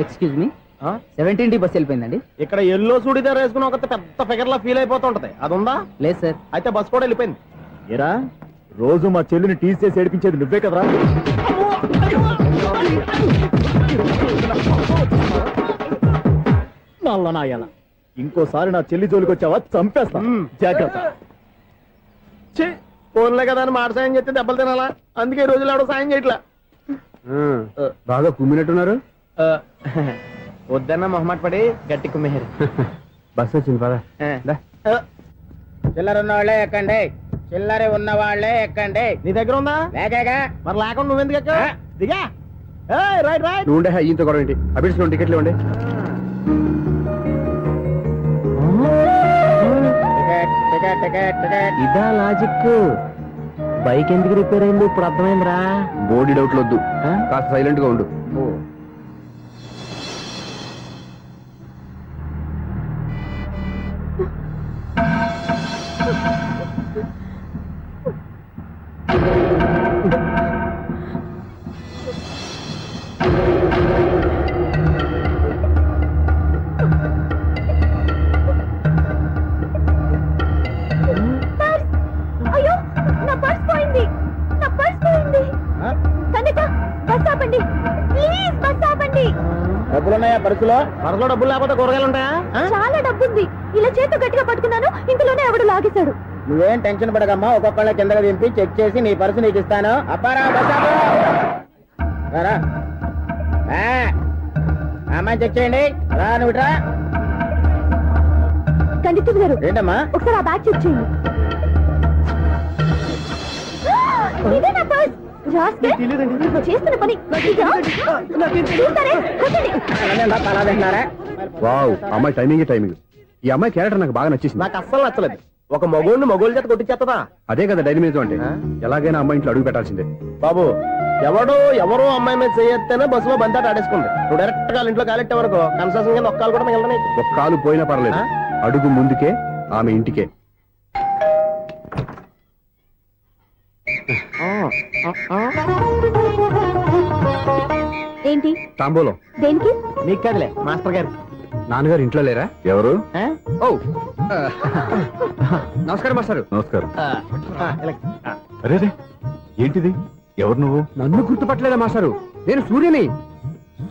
Excuse me 17D bus వెళ్ళిపోయిందండి. ఇక్కడ yellow churidar వేసుకుని ఒక పెద్ద ఫిగర్ లా ఫీల్ అయిపోతుంటది, అది ఉందా? లేదు సార్. అయితే బస్ కూడా వెళ్ళిపోయింది. ఏరా రోజు మా చెల్లిని టీస్ చేసి ఏడిపించేది నువ్వే కదరా? నాయన ఇంకోసారి నా చెల్లి జోలికి వచ్చావా చంపేస్తా, జాగ్రత్త. ఫోన్లే కదా అని మాట సాయం చేస్తే దెబ్బలు తినాలా, అందుకే ఈ రోజులు ఎవడో సాయం చేయట్లా. బాగా కుమ్మినట్టున్నారు. వద్దన్న మొహమాట పడి గట్టి కుమ్మేరు. బస్ వచ్చింది పద. చిల్లర ఉన్న వాళ్ళే ఎక్కండి, చిల్లర ఉన్న వాళ్ళే ఎక్కండి. నీ దగ్గర ఉందా? లేకగా మరి లేకుండా నువ్వెందుకు ఎక్క దిగా? Right right. నువ్వు ఉండే ఈయంతో కూడా ఏంటి? అభిడ్స్ టికెట్లు ఇవ్వండి. ఇదా లాజిక్. బైక్ ఎందుకు రిపేర్ అయింది ఇప్పుడు అర్థమైందిరా. బోడీ డౌట్లు వద్దు, కాస్త సైలెంట్ గా ఉండు. డబ్బులున్నాయా పరుసులో? పరుసులో డబ్బులు లేకపోతే కూరగాయలు ఉంటాయా? చాలా డబ్బుంది. ఇలా చేత గట్టిగా పట్టుకున్నాను, ఇంతలోనే ఎవడు లాగేశాడు. నువ్వేం టెన్షన్ పడకమ్మా, ఒక్కొక్కళ్ళ కిందగా దింపి చెక్ చేసి నీ పరుసు నీకు ఇస్తాను. అబ్బారా అమ్మాయి చెక్ చేయండి. రా నువ్వు రా. కండితులు గారు ఏంటమ్మా? ఒకసారి ఆ బ్యాగ్ చెక్ చేయండి. ఇదే నా పర్స్. చేస్తున్న పని వావ్, అమ్మాయి టైమింగ్ టైమింగ్. ఈ అమ్మాయి క్యారెక్టర్ నాకు బాగా నచ్చేసింది. నాకు అస్సలు నచ్చలేదు. ఒక మగోడిని మగోళ్ళ చేత కొట్టించేస్తుందా? అదే కదా డైనమిజం అంటే. ఎలాగైనా అమ్మాయి ఇంట్లో అడుగు పెట్టాల్సిందే. బాబు ఎవరో అమ్మాయి మీద చేయొత్తేనే బస్సులో బంతాట ఆడేసుకుంది. నువ్వు డైరెక్ట్ గా ఇంట్లో కాలెట్టే వరకు కన్సెషన్ కింద ఒక్కలు కూడా మిగలనే. ఒక్క కాలు పోయినా పర్లేదు, అడుగు ముందుకే ఆమె ఇంటికే. ఏంటి తాంబూలం దేనికి? నీకు కదలే మాస్టర్ గారు. నాన్నగారు ఇంట్లో లేరా? ఎవరు? ఓ నమస్కారం మాస్టారు. నమస్కారం. అరే ఏంటిది? ఎవరు నువ్వు? నన్ను గుర్తుపట్టలేదా మాస్టారు? నేను సూర్యని.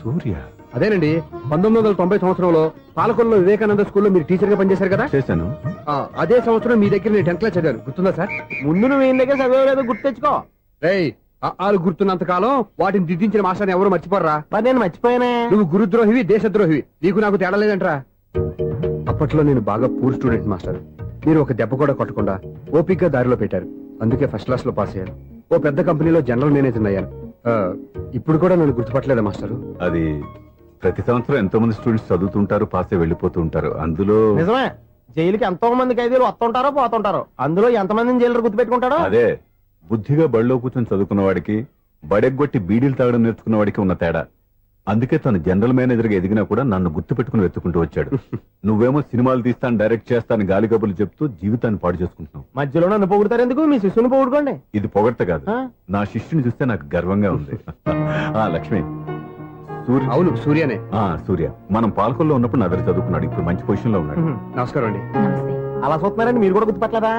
సూర్య? అదేనండి, 1990 సంవత్సరంలో పాలకొల్లో వివేకానంద స్కూల్లో మీరు టీచర్ గా పనిచేశారు కదా? చేశాను. అదే సంవత్సరం మీ దగ్గర నేను 10th క్లాస్ చదివాను, గుర్తుందా సార్? ముందు నువ్వు ఈయన దగ్గర చదవలేదు, గుర్తు తెచ్చుకో. రేయ్, ఆలు గుర్తున్నంత కాలం వాటిని దిద్దించిన మాస్టర్ని ఎవరు మర్చిపోర్రా? మరి నేను మర్చిపోయానే. నువ్వు గురుద్రోహివి, దేశద్రోహివి. నీకు నాకు తేడా లేదంట్రా. అప్పట్లో నేను బాగా పూర్ స్టూడెంట్ మాస్టర్. మీరు ఒక దెబ్బ కూడా కొట్టకుండా ఓపిక్ గా దారిలో పెట్టారు, అందుకే ఫస్ట్ క్లాస్ లో పాస్ అయ్యాను. ఓ పెద్ద కంపెనీలో జనరల్ మేనేజర్ అయ్యాను. ఇప్పుడు కూడా నన్ను గుర్తుపట్టలేదా మాస్టర్? అది ప్రతి సంవత్సరం ఎంతో మంది స్టూడెంట్స్ చదువుతుంటారు, పాస్ అయి వెళ్ళిపోతూ ఉంటారు. అందులో నిజమే, జైలుకి ఎంతో మంది ఖైదీలు వస్తుంటారో పోతుంటారో, అందులో ఎంతమందిని జైలు గుర్తుపెట్టుకుంటాడో. అదే బుద్ధిగా బడిలో కూర్చొని చదువుకున్న వాడికి, బడెగ్గొట్టి బీడీలు తాగడం నేర్చుకున్న వాడికి ఉన్న తేడా. అందుకే తను జనరల్ మేనేజర్ గా ఎదిగినా కూడా నన్ను గుర్తు పెట్టుకుని వెతుకుంటూ వచ్చాడు. నువ్వేమో సినిమాలు తీస్తాను, డైరెక్ట్ చేస్తాను గాలి కబుర్లు చెప్తూ జీవితాన్ని పాడు చేసుకుంటున్నావు. మధ్యలో నన్ను పొగుడతారు ఎందుకు? మీ శిష్యుని పొగుడుకోండి. ఇది పొగడ్త కాదు, నా శిష్యుని చూస్తే నాకు గర్వంగా ఉంది. లక్ష్మి. అవును, సూర్యనే. సూర్య మనం పాలకొల్లో ఉన్నప్పుడు నా దగ్గర చదువుకున్నాడు, ఇప్పుడు మంచి పొజిషన్ లో ఉన్నాడు. నమస్కారం అండి. అలా చూస్తున్నారండి, మీరు కూడా గుర్తుపట్టలేదా?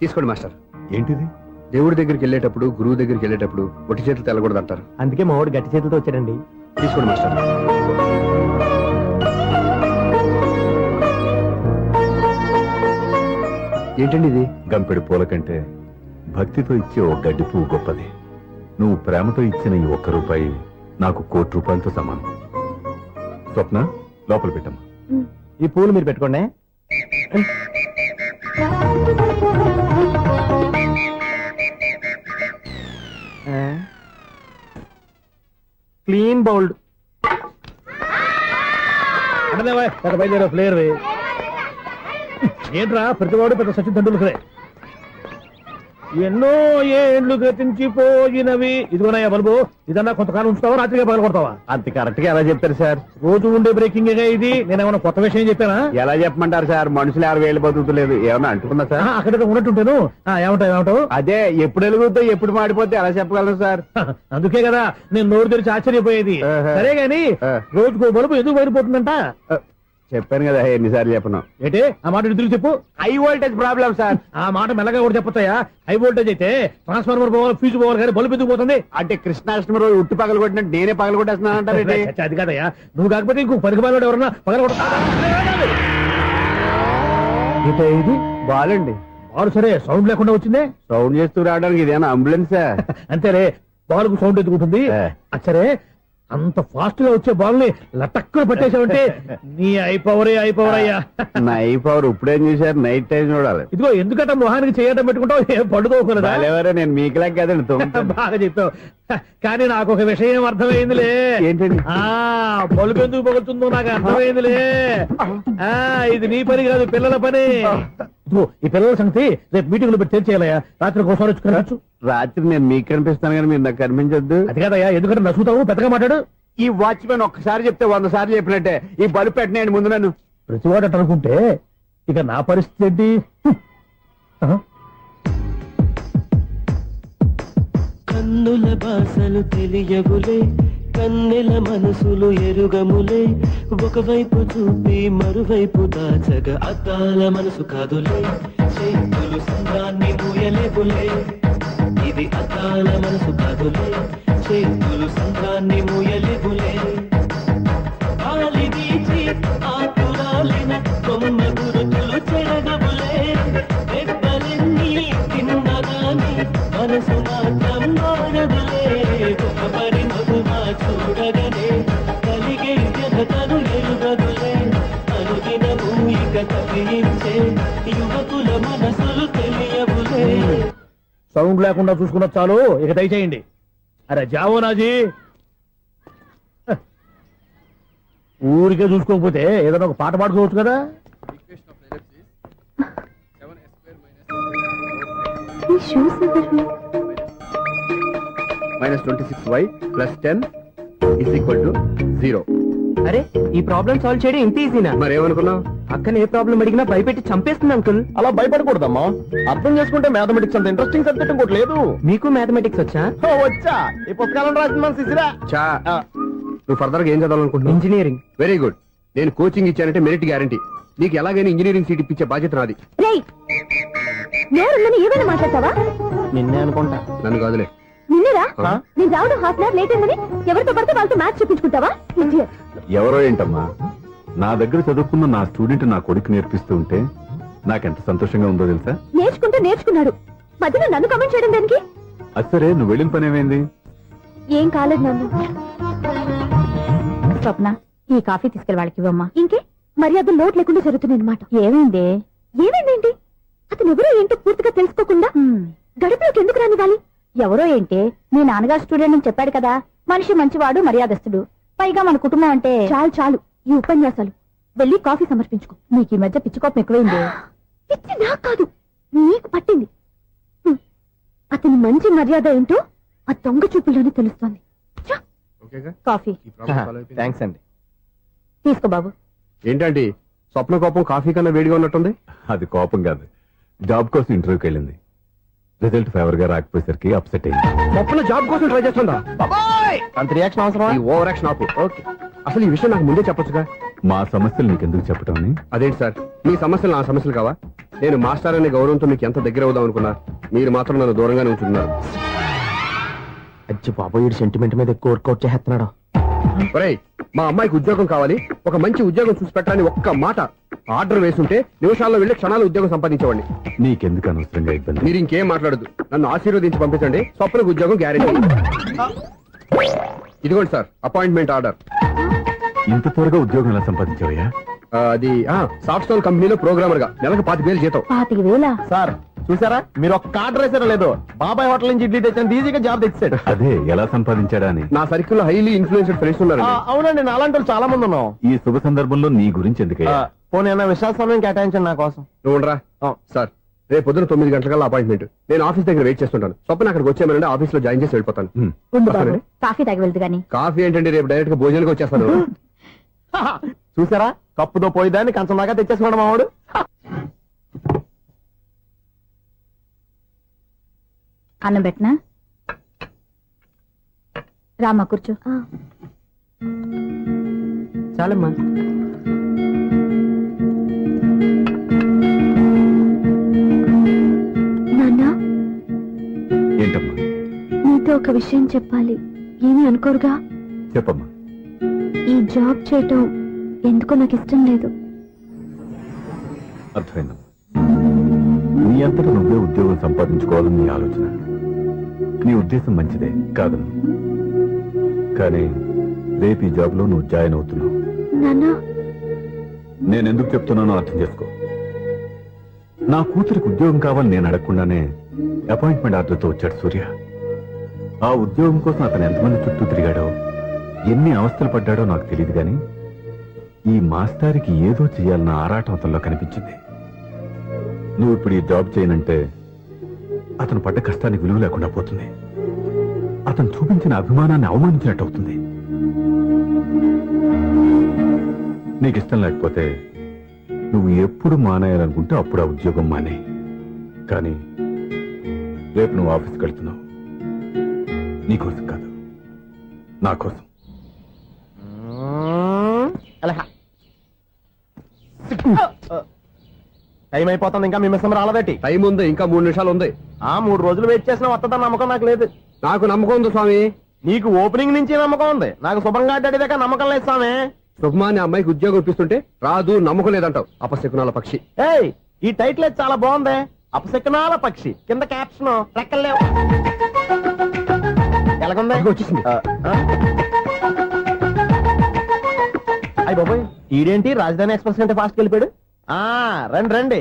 తీసుకోండి మాస్టర్. ఏంటిది? దేవుడి దగ్గరికి వెళ్ళేటప్పుడు, గురువు దగ్గరికి వెళ్ళేటప్పుడు ఒట్టి చేతులు తెల్లకూడదు అంటారు, అందుకే మా వాడు గట్టి చేతులతో వచ్చాడండి. తీసుకోండి మాస్టర్. ఏంటండి ఇది? గంపెడు పూల కంటే భక్తితో ఇచ్చే ఓ గడ్డి పువ్వు గొప్పది. నువ్వు ప్రేమతో ఇచ్చిన ఈ ₹1 నాకు ₹1,00,00,000 సమానం. స్వప్న, లోపల పెట్టమ్మా. ఈ పూలు మీరు పెట్టుకోండి. Clean bowled. బయలుదేరా ప్లేయర్. ఏంట్రా ప్రతివాడు పెద్ద సచిన్ తెండూల్కరే. ఎన్నో ఏండ్లు గతించిపోయినవి. ఇదిగోనయ్యా బల్బు, ఇదన్నా కొంతకాలం ఉంచుతావా, రాత్రిగా పగల కొడతావా? అంత కరెక్ట్ గా ఎలా చెప్పారు సార్? రోజు ఉండే బ్రేకింగ్ ఇది. నేనేమన్నా కొత్త విషయం చెప్పానా? ఎలా చెప్పమంటారు సార్? మనుషులు 60 ఏళ్ళు బతుకుతలేదు, ఏమన్నా అంటున్నా సార్? అక్కడ ఉన్నట్టుంటాను. ఏమంటావు? అదే ఎప్పుడు వెలుగుతో ఎప్పుడు మాడిపోతే ఎలా చెప్పగలరు సార్? అందుకే కదా నేను నోరు తెరిచి ఆశ్చర్యపోయేది. సరే గాని రోజుకో బల్బు ఎందుకు బయటపోతుందంట? చెప్పాను కదా ఎన్నిసార్లు చెప్పను. ఏంటి ఆ మాట ఎదురు చెప్పు. High voltage problem sir. ఆ మాట మెల్లగా కూడా చెప్పొస్తాయా? హై వోల్టేజ్ అయితే ట్రాన్స్ఫార్మర్ పోవాలి, ఫ్యూజ్ పోవాలి, కానీ బల్బు ఎందుకు పోతుంది? అంటే కృష్ణాష్టమి రోజు ఉట్టి పగలు కొట్టినట్టు నేనే పగలు కొట్టేస్తున్నాను అంటారు. అది కాదయ్యా, నువ్వు కాకపోతే ఇంకో పనికి బాగా ఎవరన్నా పగల ఇది బాలండి. బాలు సరే సౌండ్ లేకుండా వచ్చిందే. సౌండ్ చేస్తూ రావడానికి ఇదేనా అంబులెన్సా? అంతేలే, బాలుకు సౌండ్ ఎదుగుతుంది. సరే అంత ఫాస్ట్ గా వచ్చే బాల్ ని లటక్కులు పట్టేసావంటే నీ అయిపోవరే అయ్యా. నైట్ పవర్ ఇప్పుడేం చూసారు? నైట్ టైం చూడాలి. ఇదిగో ఎందుకంటే మొహానికి చేయడం పెట్టుకుంటావు, ఏం పడుకోకూడదా? ఎవరే నేను మీకులా కదండి. బాగా చెప్పావు. కానీ నాకు ఒక విషయం అర్థమైందిలే. ఏంటండి? బల్బు ఎందుకు పగులుతుందో నాకు అర్థమైందిలే. ఇది నీ పని కాదు, పిల్లల పని. ఇదిగో ఈ పిల్లల సంగతి రేపు మీటింగ్ లో పెట్టి తెలిసేయాలయ్యా. రాత్రి ఒకసారి వచ్చి కనవచ్చు. రాత్రి నేను మీకు కనిపిస్తాను కానీ మీరు నాకు కనిపించొద్దు. అది కాదయ్యా, ఎందుకంటే నచ్చుతావు, పెద్దగా మాట్లాడు. ఈ వాచ్మెన్ ఒక్కసారి చెప్తే 100 సార్లు చెప్పినట్టే. ఈ బల్బు పెట్టినాయండి ముందు నన్ను. ప్రతివాడు అట్ట అనుకుంటే ఇక నా పరిస్థితి ఏంటి? కన్నుల భాషలు తెలియవులే, కన్నెల మనసులు ఎరుగములే. ఒకవైపు చూపి మరువైపు దాచగ అద్దాల మనసు కాదులే. చేతులు సంద్రాన్ని మూయలేవులే, ఇది అద్దాల మనసు కాదులే. చేతులు సంద్రాన్ని మూయలేవులే. గాలి వీచి ఆకురాలిన కొమ్మ గురుతులు చెరగవులే. దెబ్బలెన్ని తిన్నగాని మనసు మాత్రం మారదులే. ఒక పరి మగువా చూడగనే కలిగే జగతను ఎరుగదులే. అనుదినము ఇక తప్పించే యువకుల మనసులు తెలియవులే. సౌండ్ లేకుండా చూసుకున్న చాలు, ఇక దయచేయండి. అరే జావో నాజీ, ఊరికే చూసుకోకపోతే ఏదైనా ఒక పాట పాడుకోవచ్చు కదా. ఈ షూస్ ఎవరివి? -26y + 10 = 0. అరే ఈ ప్రాబ్లం సాల్వ్ చేయడం ఇంత ఈజీనా? మరేమనుకున్నావు? అక్కనే ఏ ప్రాబ్లం అడిగినా భయపెట్టి చంపేస్తుంది అంకుల్. అలా భయపడకూడదమ్మా. అర్థం చేసుకుంటే మ్యాథమెటిక్స్ అంత ఇంట్రెస్టింగ్ సబ్జెక్ట్ ఇంకోటి లేదు. మీకు మ్యాథమెటిక్స్ వచ్చా? వచ్చా, ఈ పుస్తకాలను రాసిన మన శిశిరా. చా నువ్వు ఫర్దర్ గా ఏం చదవాలనుకుంటున్నావు? ఇంజనీరింగ్. Very good. నేను కోచింగ్ ఇచ్చానంటే మెరిట్ గ్యారంటీ. నీకు ఎలాగైనా ఇంజనీరింగ్ సీట్ ఇప్పించే బాధ్యత నాది. రేయ్, నేరుందని ఏమైనా మాట్లాడతావా? నిన్నే అనుకుంటా. నన్ను కాదులే. నిన్నరా నేను రావడం హాఫ్ అన్ అవర్ లేట్ అయిందని ఎవరితో పడితే వాళ్ళతో మ్యాచ్ చూపించుకుంటావా? Idiot. ఎవరో ఏంటమ్మా, నా దగ్గర చదువుకున్న నా స్టూడెంట్ నా కొడుకు నేర్పిస్తూ ఉంటే నాకెంత సంతోషంగా ఉందో తెలుసా? నేర్చుకుంటే నేర్చుకున్నాడు, మధ్యలో నన్ను కమెంట్ చేయడం దానికి? అది సరే, నువ్వు వెళ్ళిన పని ఏమైంది? ఏం కాలేదు నన్ను. స్వప్న, ఈ కాఫీ తీసుకెళ్ళి వాళ్ళకి ఇవ్వమ్మా. ఇంకే మర్యాద లోటు లేకుండా జరుగుతుంది అనమాట. ఏమైంది? ఏమైందేంటి? అతను ఎవరో ఏంటో పూర్తిగా తెలుసుకోకుండా గడపలోకి ఎందుకు రానివ్వాలి? ఎవరో ఏంటి, మీ నాన్నగారు స్టూడెంట్ అని చెప్పాడు కదా. మనిషి మంచివాడు, మర్యాదస్తుడు, పైగా మన కుటుంబం అంటే. చాలు చాలు ఈ ఉపన్యాసాలు, వెళ్ళి కాఫీ సమర్పించుకో. నీకు ఈ మధ్య పిచ్చికోపం ఎక్కువైంది. పిచ్చి నాకు కాదు, నీకు పట్టింది. అతని మంచి మర్యాద ఏంటో ఆ దొంగ చూపుల్లోనే తెలుస్తోంది. కాఫీ థ్యాంక్స్ అండి. తీసుకో బాబు. ఏంటంటే స్వప్న కోపం కాఫీ కన్నా వేడిగా ఉన్నట్టుంది. అది కోపం కాదు, జాబ్ కోసం ఇంటర్వ్యూకి వెళ్ళింది. రిజల్ట్ ఫేవర్ గా రాకపోయేసరికి అప్సెట్ అయింది. స్వప్న జాబ్ కోసం ట్రై చేస్తుందా? అంత రియాక్షన్ అవసరం? ఈ ఓవర్ యాక్షన్ ఆపు. ఓకే, అసలు ఈ విషయం నాకు ముందే చెప్పొచ్చుగా. మా సమస్యలు నీకెందుకు చెప్పటం అని? అదేంటి సార్, మీ సమస్యలు నా సమస్యలు కావా? నేను మాస్టర్ అనే గౌరవంతో మీకు ఎంత దగ్గర అవుదాం అనుకున్నా, మీరు మాత్రం నన్ను దూరంగానే ఉంచుతున్నారు. అచ్చి బాబు, వీడు సెంటిమెంట్ మీద ఎక్కువ వర్కౌట్ చేస్తున్నాడు. ఒరేయ్, మా అమ్మాయికి ఉద్యోగం కావాలి, ఒక మంచి ఉద్యోగం చూసి పెట్టాలని ఒక్క మాట ఆర్డర్ వేసుంటే నిమిషాల్లో వెళ్ళి క్షణాలు ఉద్యోగం సంపాదించేవాడిని. నీకెందుకు అనవసరంగా ఇబ్బంది? మీరు ఇంకేం మాట్లాడదు, నన్ను ఆశీర్వదించి పంపించండి. స్వప్నకు ఉద్యోగం గ్యారెంటీ. ఇదిగోండి సార్, అపాయింట్మెంట్ ఆర్డర్. ఇంత త్వరగా ఉద్యోగం ఎలా సంపాదించావయ్యా? అది సాఫ్ట్ స్టోన్ కంపెనీలో ప్రోగ్రామర్ గా నెలకు 25,000 జీతం. 25,000? సార్ చూసారా, మీరు ఒక్క కార్డు వేసారా లేదు, బాబాయ్ హోటల్ నుంచి ఇడ్లీ తెచ్చాను, ఈజీగా జాబ్ తెచ్చాడు. అదే ఎలా సంపాదించాడా అని. నా సర్కిల్ లో హైలీ ఇన్ఫ్లుయెన్స్డ్ ఫ్రెండ్స్ ఉన్నారు. అవునండి, నా అలాంటి వాళ్ళు చాలా మంది ఉన్నాం. ఈ శుభ సందర్భంలో నీ గురించి ఎందుకయ్యా? పోనీ అన్న విశాల సమయం కేటాయించండి నా కోసం. నువ్వు ఉండరా సార్, రేపు పొద్దున 9 గంటలకల్లా అపాయింట్మెంట్. నేను ఆఫీస్ దగ్గర వెయిట్ చేస్తుంటాను. స్వప్న అక్కడికి వచ్చేయమనండి, ఆఫీస్ లో జాయిన్ చేసి వెళ్ళిపోతాను. ఉండు బాబు, వస్తానండి. కాఫీ తాగి వెళ్దు గాని. కాఫీ ఏంటండి, రేపు డైరెక్ట్ గా భోజనానికి వచ్చేస్తాను. చూసారా, కప్పుతో పోయిదాన్ని కంచం దాకా తెచ్చేసుకోండి మావాడు. అన్నం పెట్టనా? రామ్మా కూర్చో. చాలమ్మా. నాన్న, ఏంటమ్మా? నీతో ఒక విషయం చెప్పాలి. ఏమీ అనుకోరుగా? చెప్పమ్మా. ఈ జాబ్ చేయటం ఎందుకో నాకు ఇష్టం లేదు. అర్థమైందమ్మా. నీ అంతటా నువ్వే ఉద్యోగం సంపాదించుకోవాలని నీ ఆలోచన. నీ ఉద్దేశం మంచిదే కాదను, కానీ రేపు ఈ జాబ్ లో నువ్వు జాయిన్ అవుతున్నావు. నాన్న, నేను ఎందుకు చెప్తున్నానో అర్థం చేసుకో. నా కూతురికి ఉద్యోగం కావాలని నేను అడగకుండానే అపాయింట్మెంట్ ఆర్డర్తో వచ్చాడు సూర్య. ఆ ఉద్యోగం కోసం అతను ఎంతమంది చుట్టూ తిరిగాడో, ఎన్ని అవస్థలు పడ్డాడో నాకు తెలియదు, కానీ ఈ మాస్టారికి ఏదో చెయ్యాలన్న ఆరాటం అతనిలో కనిపించింది. నువ్వు ఇప్పుడు ఈ జాబ్ చేయనంటే అతను పడ్డ కష్టానికి విలువ లేకుండా పోతుంది. అతను చూపించిన అభిమానాన్ని అవమానించినట్టు అవుతుంది. నీకు ఇష్టం లేకపోతే నువ్వు ఎప్పుడు మానేయాలనుకుంటే అప్పుడు ఆ ఉద్యోగం మానే. కానీ రేపు నువ్వు ఆఫీస్కి వెళ్తున్నావు, నీకోసం కాదు, నా కోసం. టైం అయిపోతుంది, ఇంకా మీ మిస్సం రాలేదటి. టైం ఉంది, ఇంకా 3 నిమిషాలు ఉంది. 3 రోజులు వెయిట్ చేసిన వస్తుందని నమ్మకం నాకు లేదు. నాకు నమ్మకం ఉంది స్వామి. నీకు ఓపెనింగ్ నుంచి నమ్మకం ఉంది, నాకు శుభంగా అడ్డాక నమ్మకం లేదు స్వామి. శుభమాని అమ్మాయికి ఉద్యోగం ఇప్పిస్తుంటే రాదు, నమ్మకం లేదంటావు. అపశకునాల పక్షి. ఏయ్, ఈ టైటిల్ అయితే చాలా బాగుంది. అపశకునాల పక్షి, కింద క్యాప్షన్ రెక్కలేవు. ఎలాగుంది? అదిగో వచ్చేసింది. అయ్యి బాబోయ్, ఈడేంటి రాజధాని ఎక్స్ప్రెస్ కంటే ఫాస్ట్ వెళ్ళిపోయాడు. రండి రండి,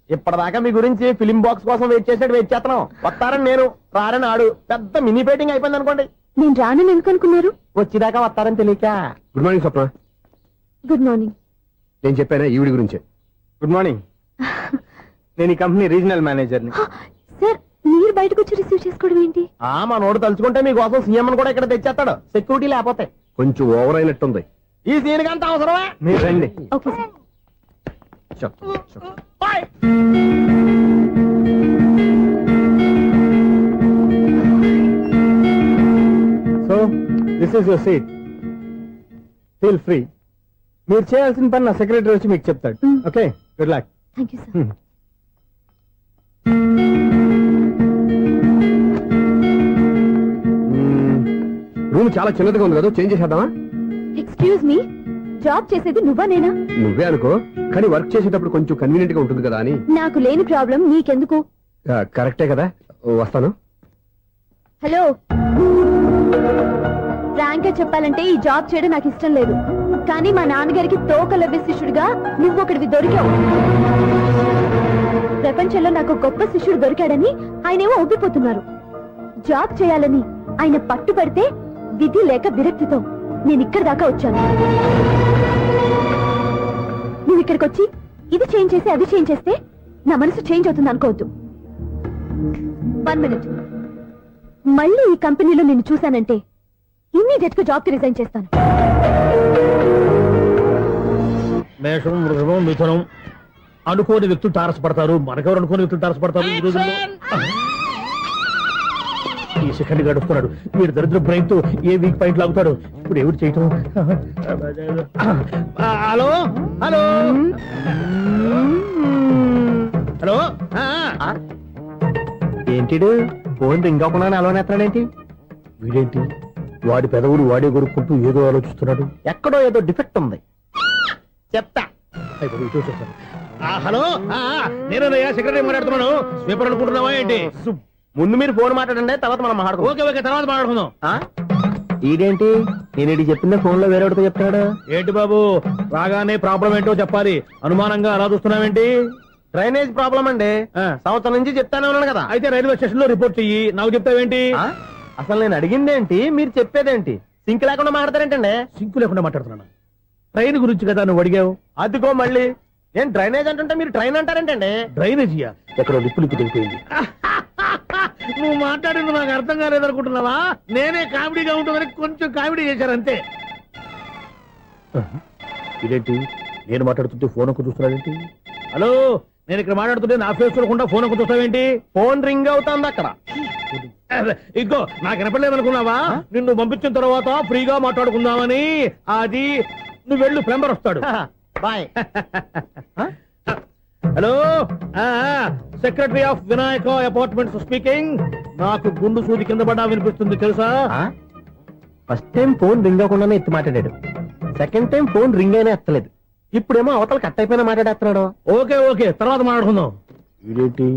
ఇప్పటిదాకా మీ గురించి ఫిలిం బాక్స్ కోసం వెయిట్ చేస్తున్నాం. వస్తారని నేను, రారని ఆడు. పెద్ద మినీ పేటింగ్ అయిపోయింది అనుకోండి. నేను రానని ఎందుకు అనుకున్నారు? వచ్చేదాకా వస్తారని తెలియక. Good morning Swapna. Good morning. నేను చెప్పానా ఈవిడి గురించే. Good morning. నేను ఈ కంపెనీ రీజనల్ మేనేజర్ని. సార్, మీరు బయటకు వచ్చి రిసీవ్ చేసుకోవడం ఏంటి? మా నోడు తలుచుకుంటే మీకోసం సీఎం అని కూడా ఇక్కడ తెచ్చేస్తాడు, సెక్యూరిటీ లేకపోతే. కొంచెం ఓవర్ అయినట్టుంది. ఈ సీన్ కంత అవసరమా? మీరు రండి. Okay sir. Bye. So this is your seat, feel free. మీరు చేయాల్సిన పని నా సెక్రటరీ వచ్చి మీకు చెప్తాడు. Okay, good luck. Thank you sir. Room చాలా చిన్నదిగా ఉంది కదా, చేంజ్ చేసేద్దామా? ఎక్స్క్యూజ్ మీ, జాబ్ చేసేది నువ్వా నేనా? నువ్వే అనుకో, కానీ వర్క్ చేసేటప్పుడు కొంచెం కన్వీనియంట్ గా ఉంటుంది కదా అని. నాకు లేని ప్రాబ్లం నీకెందుకు? కరెక్టే కదా, వస్తాను. హలో, ఫ్రాంక్ గా చెప్పాలంటే ఈ జాబ్ చేయడం నాకు ఇష్టం లేదు. కానీ మా నాన్నగారికి తోకలవ్య శిష్యుడిగా నువ్వు ఒకటివి దొరికావు. ప్రపంచంలో నాకు గొప్ప శిష్యుడు దొరికాడని ఆయనేమో ఒప్పిపోతున్నారు. జాబ్ చేయాలని ఆయన పట్టుపడితే విధి లేక విరక్తితో నేను ఇక్కడి దాకా వచ్చాను. నువ్వు ఇక్కడికి వచ్చి ఇది చేంజ్ చేసి అది చేంజ్ చేస్తే నా మనసు చేంజ్ అవుతుంది అనుకోవద్దు. 1 మినిట్. మళ్ళీ ఈ కంపెనీలో నిన్ను చూశానంటే ఇమ్మీడియట్ గా జాబ్ కి రిజైన్ చేస్తాను. మేషం, వృషభం, మిథునం అనుకోని వ్యక్తులు తారసపడతారు. మనకెవరు అనుకోని వ్యక్తులు తారసపడతారు ఈ రోజుల్లో? ఈ సెకండ్ గడుస్తున్నాడు వీడు దరిద్ర బ్రెయిన్ తో ఏ వీక్ పాయింట్ లాగుతాడు. ఇప్పుడు ఎవరు చేయటం? Hello hello hello. ఏంటిడు ఫోన్ రింగ్ అవ్వకుండా అలవనేస్తాడేంటి? వీడేంటి వాడి పెదవులు వాడే కొరుక్కుంటూ ఏదో ఆలోచిస్తున్నాడు. ఎక్కడో ఏదో డిఫెక్ట్ ఉంది, చెప్తా. హలో, నేనయ్యా సెక్రటరీ మాట్లాడుతున్నాను. స్వీపర్ అనుకుంటున్నావా ఏంటి? ముందు మీరు ఫోన్ మాట్లాడండి, తర్వాత మనం మాట్లాడుకో. ఓకే ఓకే, తర్వాత మాట్లాడుకుందాం. ఈడేంటి నేను చెప్పిందే ఫోన్ లో వేరే ఒకటి చెప్తాడు. ఏంటి బాబు, రాగానే ప్రాబ్లం ఏంటో చెప్పాలి. అనుమానంగా అలా చూస్తున్నావేంటి? డ్రైనేజ్ ప్రాబ్లం అండి. సంవత్సరం నుంచి చెప్తానే ఉన్నాను కదా. అయితే రైల్వే స్టేషన్ లో రిపోర్ట్ చెయ్యి, నాకు చెప్తావేంటి? అసలు నేను అడిగిందేంటి, మీరు చెప్పేదేంటి? సింక్ లేకుండా మాట్లాడతారేంటండి? సింకు లేకుండా మాట్లాడుతున్నాను. ట్రైన్ గురించి కదా నువ్వు అడిగావు. అదిగో మళ్ళీ నేను డ్రైనేజ్ అంటుంటే మీరు ట్రైన్ అంటారేంటండి? డ్రైనేజీయా? ఎక్కడో లిప్పు లిప్పు తెగిపోయింది. నువ్వు మాట్లాడింది నాకు అర్థం కాలేదనుకుంటున్నావా? నేనే కామెడీగా ఉంటుందని కొంచెం కామెడీ చేశారు అంతే. ఇదేంటి నేను మాట్లాడుతుంటే ఫోన్ ఒక్క చూస్తున్నాడేంటి? హలో, నేను ఇక్కడ మాట్లాడుతుంటే నా ఫేస్ చూడకుండా ఫోన్ ఒక్క చూస్తావేంటి? ఫోన్ రింగ్ అవుతుంది అక్కడ. ఇంకో నాకు వినపడలేదనుకున్నావా? నిన్ను పంపించిన తర్వాత ఫ్రీగా మాట్లాడుకుందామని. అది నువ్వు వెళ్ళు, ప్లంబర్ వస్తాడు. Bye. Hello, secretary of Vinayaka apartments speaking. నాకు గుండు సూది కింద పడ్డా వినిపిస్తుంది తెలుసా? ఫస్ట్ టైం ఫోన్ రింగ్ అవ్వకుండానే ఎత్తి మాట్లాడాడు. సెకండ్ టైం ఫోన్ రింగ్ అయినా ఎత్తలేదు. ఇప్పుడేమో అవతల కట్ అయిపోయినా మాట్లాడేస్తున్నాడు. ఓకే ఓకే, తర్వాత మాట్లాడుకుందాం. వీడేంటి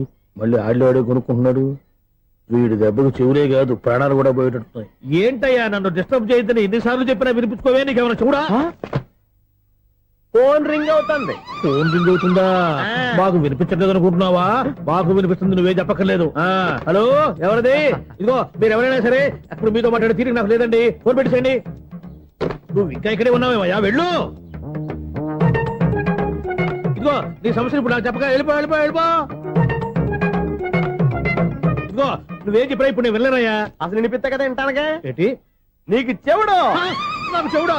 మళ్ళీ ఆడిలో ఆడి కొనుక్కుంటున్నాడు? వీడి దెబ్బకు చెవులే కాదు ప్రాణాలు కూడా పోయేటట్టున్నాయి. ఏంటయ్యా నన్ను డిస్టర్బ్ చేయొద్దని ఎన్నిసార్లు చెప్పినా వినిపించుకోవే? నీకేమైనా చూడా? ఫోన్ రింగ్ అవుతుంది. ఫోన్ రింగ్ అవుతుందా? మాకు వినిపించలేదు అనుకుంటున్నావా? మాకు వినిపిస్తుంది, నువ్వే చెప్పక్కర్లేదు. హలో, ఎవరిది? ఇదిగో మీరు ఎవరైనా సరే అప్పుడు మీతో మాట్లాడే తీరిక నాకు లేదండి. ఫోన్ పెట్టేసేయండి. నువ్వు ఇంకా ఇక్కడే ఉన్నావేమయ్యా, వెళ్ళు. ఇదిగో నీ సమస్యలు ఇప్పుడు నాకు చెప్పక వెళ్ళిపో వెళ్ళిపో వెళ్ళిపో. ఇదిగో నువ్వేం చెప్పరా ఇప్పుడు నేను వెళ్ళానయ్యా. అసలు వినిపిస్తా కదా వింటానగా. ఏంటి నీకు చెవుడు? నాకు చెవుడా?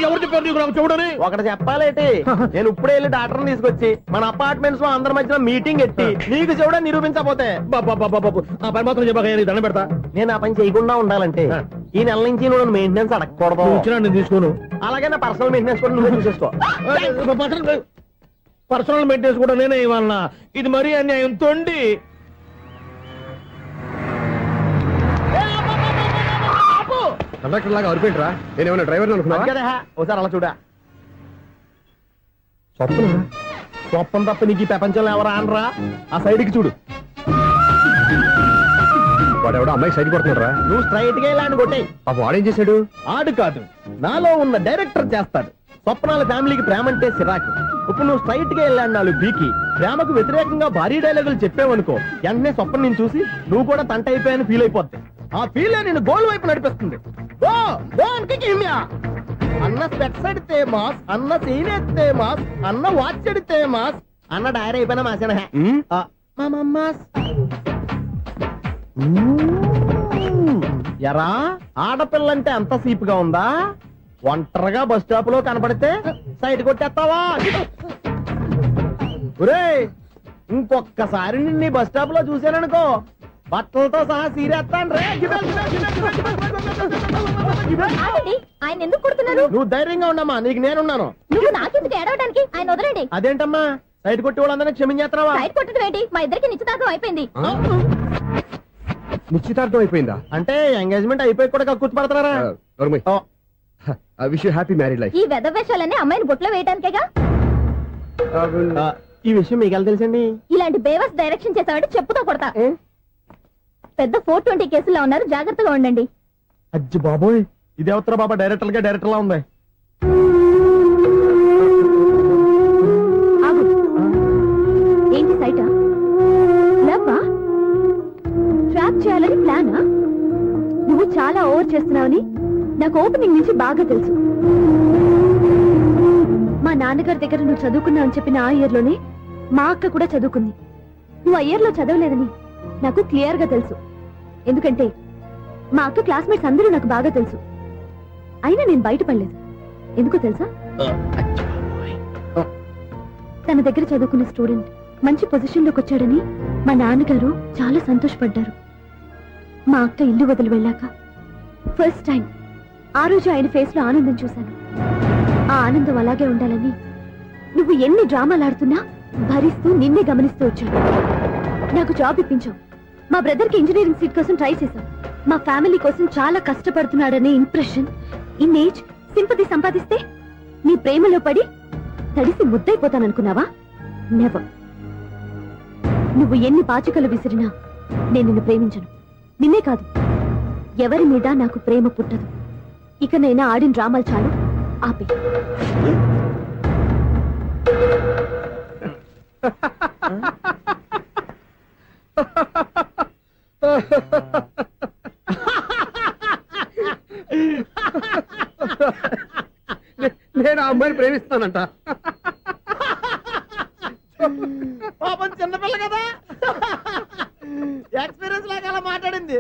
ఎవరు చెప్పారు నీకు నాకు చెవుడని? ఒకటి చెప్పాలేటి, నేను ఇప్పుడే వెళ్ళి డాక్టర్ తీసుకొచ్చి మన అపార్ట్మెంట్స్ లో అందరి మధ్యలో మీటింగ్ ఎట్టి నీకు చెవుడా నిరూపించకపోతే బాబు ఆ పని మాత్రం చెప్పక దండం పెడతా. నేను ఆ పని చేయకుండా ఉండాలంటే ఈ నెల నుంచి నువ్వు మెయింటెనెన్స్ అడగకూడదు. నువ్వు ఇచ్చినా నేను తీసుకోను. అలాగే నా పర్సనల్ మెయింటెనెన్స్ కూడా నువ్వే చూసేసుకో. పర్సనల్ మెయింటెనెన్స్ కూడా నేనే ఇవ్వాలన్నా? ఇది మరీ అన్యాయం తొండి. కండక్టర్ లాగా అరిపోయింట్రా. నేనేమన్నా డ్రైవర్ అనుకున్నా? కదా ఒకసారి అలా చూడా. స్వప్నం తప్ప నీకు ఈ ప్రపంచంలో ఎవరా అనరా? ఆ సైడ్కి చూడు. వాడెవడో అమ్మాయి సైడ్ కొడుతున్నారా? నువ్వు స్ట్రైట్ గా ఇలా కొట్టాయి. ఆ వాడేం చేశాడు? ఆడు కాదు, నాలో ఉన్న డైరెక్టర్ చేస్తాడు. స్వప్నాల ఫ్యామిలీకి ప్రేమ అంటే సిరాకు. ఇప్పుడు నువ్వు స్ట్రైట్ గా వెళ్ళాడు నాలుగు బీకి ప్రేమకు వ్యతిరేకంగా భారీ డైలాగులు చెప్పావనుకో, వెంటనే స్వప్నం నేను చూసి నువ్వు కూడా తంట అయిపోయాను ఫీల్ అయిపోద్ది. ఆ ఫీల్ నేను గోల్ వైపు నడిపిస్తుంది. అన్న స్పెట్స్ అడితే మాస్, అన్న సీన్ ఎత్తే మాస్, అన్న వాచ్ అడితే మాస్, అన్న డైరీ అయిపోయినా మాసేనా ఎరా? ఆడపిల్లంటే అంత సీప్ గా ఉందా? ఒంటరిగా బస్ స్టాప్ లో కనపడితే సైడ్ కొట్టేస్తావా? ఒరేయ్, ఇంకొక్కసారి నిన్ను బస్ స్టాప్ లో చూసాననుకో బట్టలతో సహా సీరేస్తాను రే. ఆయన ఎందుకు కొడుతున్నారు? నువ్వు ధైర్యంగా ఉండమ్మా, నీకు నేనున్నాను. నువ్వు నాకెందుకు ఏడవడానికి? ఆయన వదలండి. అదేంటమ్మా సైడ్ కొట్టి వాళ్ళందరినీ క్షమించేస్తున్నావా? సైడ్ కొట్టడం ఏంటి? మా ఇద్దరికి నిశ్చితార్థం అయిపోయింది. నిశ్చితార్థం అయిపోయిందా? అంటే ఎంగేజ్మెంట్ అయిపోయి కూడా కక్కుర్తి పడతారా? Wish you happy married life. ఈ వెధవేషాలన్నీ అమ్మాయిని బొట్లో వేయడానికేగా. ఈ విషయం మీకు ఎలా తెలుసండి? ఇలాంటి బేవస్ డైరెక్షన్ చేసావంటే చెప్పుతో కొడతా. పెద్ద 420 కేసుల్లో ఉన్నారు, జాగ్రత్తగా ఉండండి. అజ్జి బాబోయ్, ఇది అవతర బాబా డైరెక్టర్ లా ఉంది. ఆగు. ఏంటి సైటా? లవ్వా? ట్రాప్ చేయాలని ప్లానా? నువ్వు చాలా ఓవర్ చేస్తున్నావని నాకు ఓపెనింగ్ నుంచి బాగా తెలుసు. మా నాన్నగారి దగ్గర నువ్వు చదువుకున్నావు అని చెప్పిన ఆ ఇయర్ లోనే మా అక్క కూడా చదువుకుంది. నువ్వు ఆ ఇయర్ లో చదవలేదని నాకు క్లియర్ గా తెలుసు. ఎందుకంటే మా అక్క క్లాస్మేట్స్ అందరూ నాకు బాగా తెలుసు. అయినా నేను బయటపడలేదు. ఎందుకో తెలుసా? తన దగ్గర చదువుకున్న స్టూడెంట్ మంచి పొజిషన్ లోకి వచ్చాడని మా నాన్నగారు చాలా సంతోషపడ్డారు. మా అక్క ఇల్లు వదిలి వెళ్ళాక ఫస్ట్ టైం ఆ రోజు ఆయన ఫేస్ లో ఆనందం చూశాను. ఆ ఆనందం అలాగే ఉండాలని నువ్వు ఎన్ని డ్రామాలు ఆడుతున్నా భరిస్తూ నిన్నే గమనిస్తూ వచ్చాను. నాకు జాబ్ ఇప్పించావు. మా బ్రదర్ కి ఇంజనీరింగ్ సీట్ కోసం ట్రై చేశావు. మా ఫ్యామిలీ కోసం చాలా కష్టపడుతున్నాడనే ఇంప్రెషన్, ఇమేజ్, సింపతి సంపాదిస్తే నీ ప్రేమలో పడి తడిసి ముద్దైపోతాననుకున్నావా? నెవర్. నువ్వు ఎన్ని పాచికలు విసిరినా నేను నిన్ను ప్రేమించను. నిన్నే కాదు, ఎవరి మీద నాకు ప్రేమ పుట్టదు. ఇకనైనా ఆడిన డ్రామాలు చాలు, ఆపే. నేను ఆ అమ్మాయిని ప్రేమిస్తానంట. పాపం చిన్నపిల్ల కదా ఎక్స్పీరియన్స్ లాగా అలా మాట్లాడింది.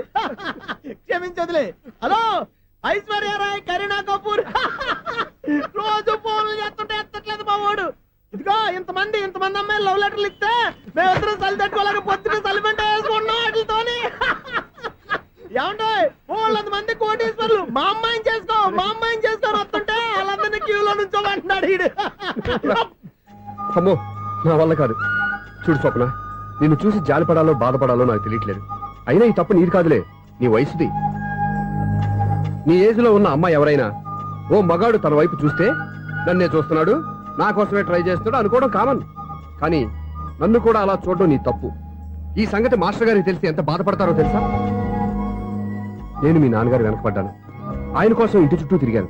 క్షమించదులే. హలో ఐశ్వర్య రాయ్, కరీనా కపూర్ రోజు ఫోన్లు చేస్తుంటే ఎత్తట్లేదు మా వాడు. ఇదిగో ఇంతమంది అమ్మాయిలు లవ్ లెటర్లు ఇస్తే మేమిద్దరం చలి తట్టుకోలేక పొద్దున చలిమంట వేసుకున్నాం వాటితోని. ఏమంటే వాళ్ళంత మంది కోటీశ్వర్లు మా అమ్మాయిని చేసుకో వస్తుంటే వాళ్ళందరినీ క్యూలో నుంచోమంటున్నాడు వీడు. అమ్మో నా వల్ల కాదు. చూడు స్వప్న, నిన్ను చూసి జాలిపడాలో బాధపడాలో నాకు తెలియట్లేదు. అయినా ఈ తప్పు నీది కాదులే, నీ వయసుది. నీ ఏజ్ లో ఉన్న అమ్మాయి ఎవరైనా ఓ మగాడు తన వైపు చూస్తే నన్నే చూస్తున్నాడు, నా కోసమే ట్రై చేస్తున్నాడు అనుకోవడం కామన్. కానీ నన్ను కూడా అలా చూడడం నీ తప్పు. ఈ సంగతి మాస్టర్ గారికి తెలిసి ఎంత బాధపడతారో తెలుసా? నేను మీ నాన్నగారు వెనకపడ్డాను, ఆయన కోసం ఇంటి చుట్టూ తిరిగాను.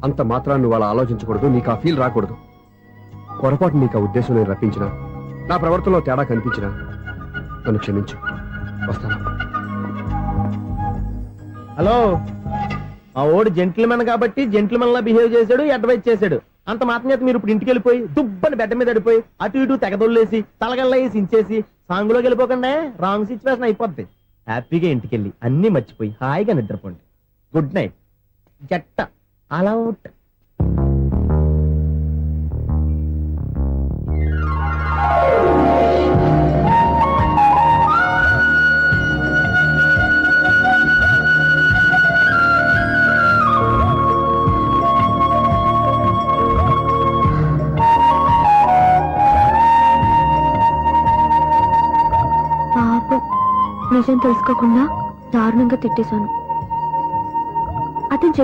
అంత మాత్రాన్ని నువ్వు అలా ఆలోచించకూడదు, నీకు ఆ ఫీల్ రాకూడదు. పొరపాటు నీకు ఆ ఉద్దేశం నేను రప్పించిన, నా ప్రవర్తనలో తేడా కనిపించిన నన్ను క్షమించు. వస్తాను. హలో, మా ఓడు జెంటిల్మెన్ కాబట్టి జెంటిల్మెన్ లా బిహేవ్ చేశాడు, అడ్వైజ్ చేశాడు. అంత మాత్రం చేత మీరు ఇప్పుడు ఇంటికి వెళ్ళిపోయి దుబ్బని బెడ్ మీద పడిపోయి అటు ఇటు తెగదొల్లేసి తలగల్లేసి ఇంచేసి సాంగ్ లోకి వెళ్ళిపోకుండా రాంగ్ సిచ్యువేషన్ అయిపోద్ది. హ్యాపీగా ఇంటికి వెళ్ళి అన్ని మర్చిపోయి హాయిగా నిద్రపోండి. Good night. జట్ట అలా అవుట్. పాపం, నిజం తెలుసుకోకుండా దారుణంగా తిట్టేశాను. అతను